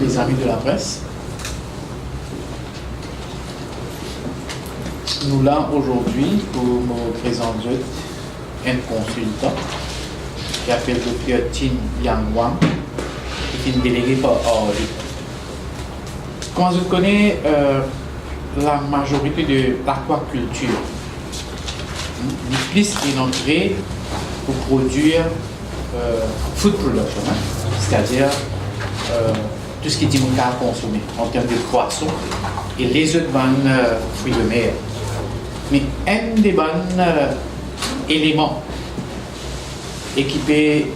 les amis de la presse. Nous là aujourd'hui pour me présenter un consultant qui s'appelle Dr. Tin Yang Wang, qui est délégué par AOD. Quand je connais la majorité de l'aquaculture, les plus est entrée pour produire food production, c'est-à-dire tout ce qui est dit à consommer en termes de poissons et les autres bonnes fruits de mer. Mais un des bons éléments équipés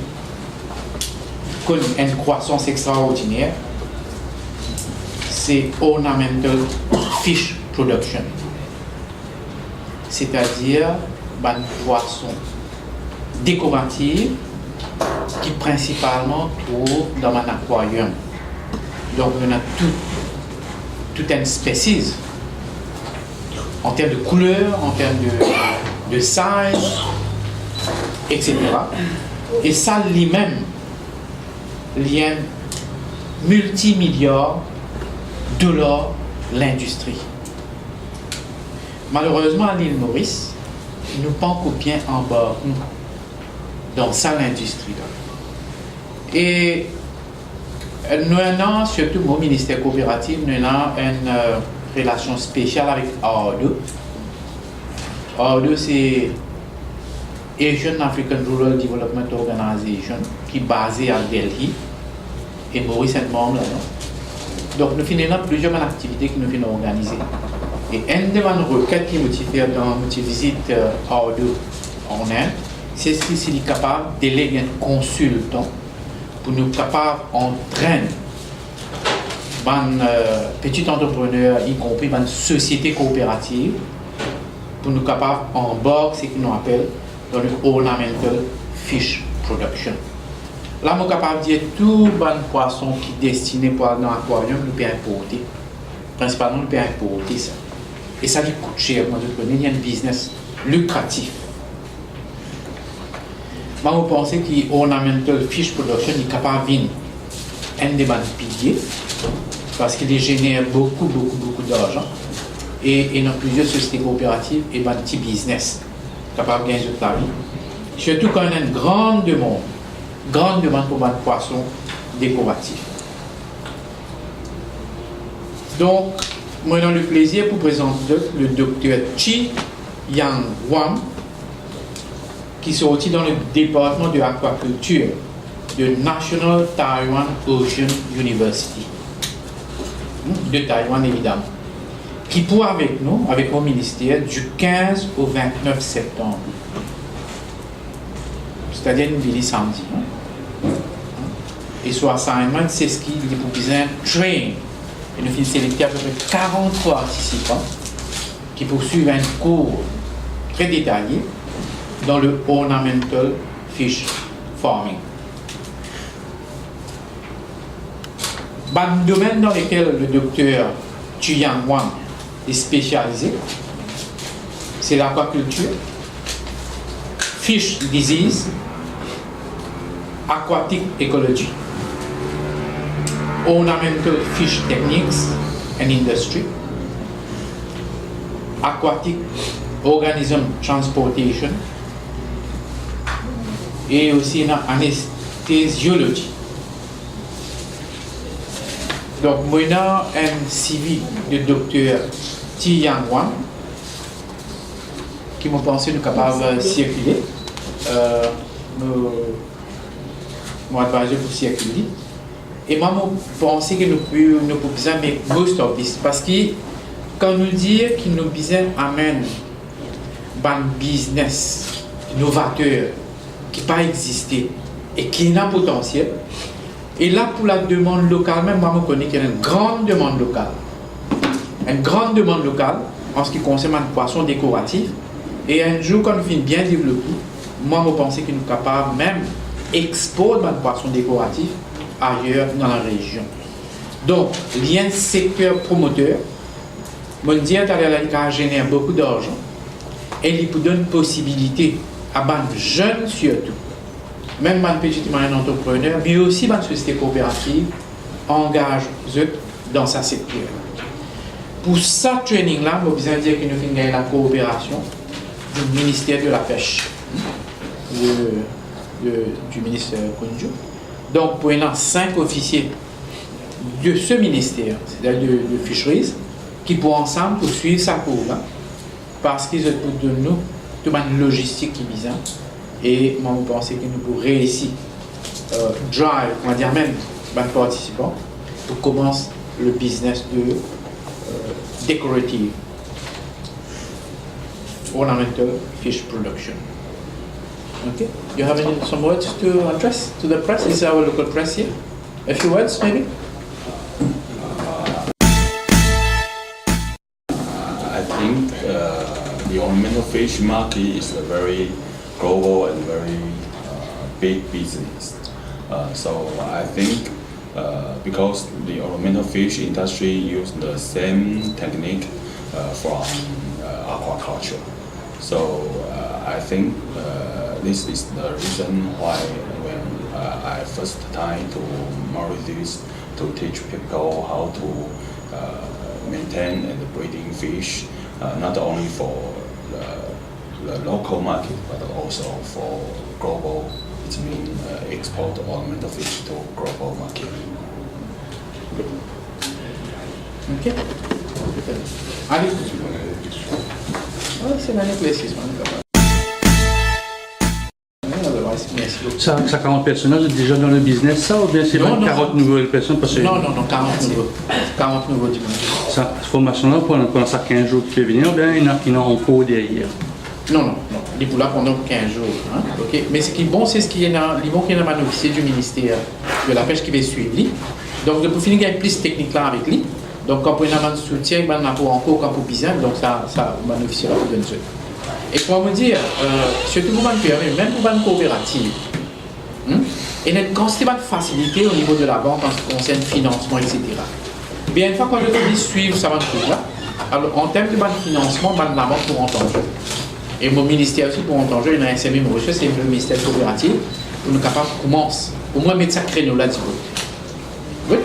comme une croissance extraordinaire, c'est ornamental fish production, c'est-à-dire une poisson décorative qui principalement trouve dans un aquarium. Donc on a toute une espèce en termes de couleur, en termes de size, etc. Et ça lui-même, il y a multimilliards de dollars l'industrie. Malheureusement, à l'île Maurice, nous pas encore bien en bas dans ça l'industrie. Et nous avons, surtout mon ministère coopératif, nous avons une relation spéciale avec AOD. AOD, c'est Asian African Rural Development Organization, qui est basée à Delhi. Et Maurice est membre là. Donc, nous faisons plusieurs activités que nous faisons organiser. Et une des requêtes qui nous fait dans notre visite AOD en Inde, c'est ce qu'il est capable d'éléguer un consultant pour nous capables d'entraîner les petits entrepreneurs, y compris les sociétés coopératives, pour nous capables d'embarquer ce qu'on appelle dans le ornamental fish production. Là, nous sommes capables de dire tout les poissons qui sont destinés pour aller dans l'aquarium, nous pouvons importer. Principalement, nous pouvons importer ça. Et ça lui coûte cher. Moi, je connais, il y a un business lucratif. Moi, je pense que l'ornamental fish production est capable de venir un des piliers parce qu'il génère beaucoup d'argent. Et dans plusieurs sociétés coopératives et un petit business capable de gagner de la vie. Surtout quand on a une grande demande pour les poissons décoratifs. Donc, moi, j'ai le plaisir pour présenter le docteur Tin Yang Wang, qui sorti dans le département de l'aquaculture de National Taiwan Ocean University, de Taïwan évidemment, qui pour avec nous, avec mon ministère, du 15 au 29 septembre. C'est-à-dire une ville samedi. Et sur assignment, c'est ce qui est pour besoin train. Et nous avons sélectionné à peu près 43 participants qui poursuivent un cours très détaillé dans le ornamental fish farming. Le domaine dans lequel le docteur Tin Yang Wang est spécialisé, c'est l'aquaculture, fish disease, aquatic ecology, ornamental fish techniques and industry, aquatic organism transportation et aussi dans anesthésiologie. Donc, moi, j'ai un CV de docteur Tin Yang Wang qui m'a pensé nous capable de circuler. Mon advisor pour circuler. Et moi, je pensais que nous pouvons make most of this. Parce que quand nous disons que nous besoin amener un business novateur qui n'a pas existé et qui a un potentiel, et là, pour la demande locale, même moi, je connais qu'il y a une grande demande locale. Une grande demande locale en ce qui concerne les poissons décoratifs. Et un jour, quand nous finissons bien développé, moi, je pense que nous sommes capables même d'exporter les poissons décoratifs ailleurs dans la région. Donc, il y a un secteur promoteur. Je dis qu'il génère beaucoup d'argent. Et il peut donner une possibilité à les jeunes surtout, même les petits moyens entrepreneurs, mais aussi les sociétés coopératives, engage dans sa secteur. Pour ça training-là, je besoin dire que nous avons gagné la coopération du ministère de la Pêche, du ministre Kunju. Donc, pour 5 officiers de ce ministère, c'est-à-dire de Fisheries, qui pour ensemble poursuivre sa cour-là, parce qu'ils ont pour de nous toute une logistique qui vise. Et moi, je pense que nous pouvons réussir drive, on va dire même, les participants, pour commencer le business de decorative ornamental fish production. Okay? You have some words to address to the press? This is our local press here. A few words, maybe? I think the ornamental fish market is a very global and very big business. So I think because the ornamental fish industry use the same technique from aquaculture. So I think this is the reason why when I first time to Mauritius to teach people how to maintain and breeding fish, not only for the local market but also for global. It means export ornamental fish to global market. Okay. Ali? C'est many places, Ça 40 personnes déjà dans le business, ça, ou bien c'est 40 nouvelles personnes parce que... Non, 40 nouveaux dimanches. Ça, cette formation-là, pendant ça 15 jours qui fait venir, ou bien il y en a encore derrière? Non. Il est là pendant 15 jours. Hein? Okay. Mais ce qui est bon, c'est ce qu'il y a un officier du ministère de la Pêche qui va suivre lui. Donc, pour finir, il y a plus technique là avec lui. Donc, quand on a un soutien, on a encore quand on besoin, donc ça, un officier là pour donner ça. Et pour me dire, surtout pour une PME, même pour une coopérative, il y a une quantité de facilité au niveau de la banque en ce qui concerne le financement, etc. Bien, une fois qu'on a suivre ça, là, alors en termes de financement, la banque pour entendre. Et mon ministère aussi pour entendre, il y a un SMI Mauritius, c'est le ministère coopératif, pour nous capables de commencer, au moins mettre ça créneau là, du coup. Oui?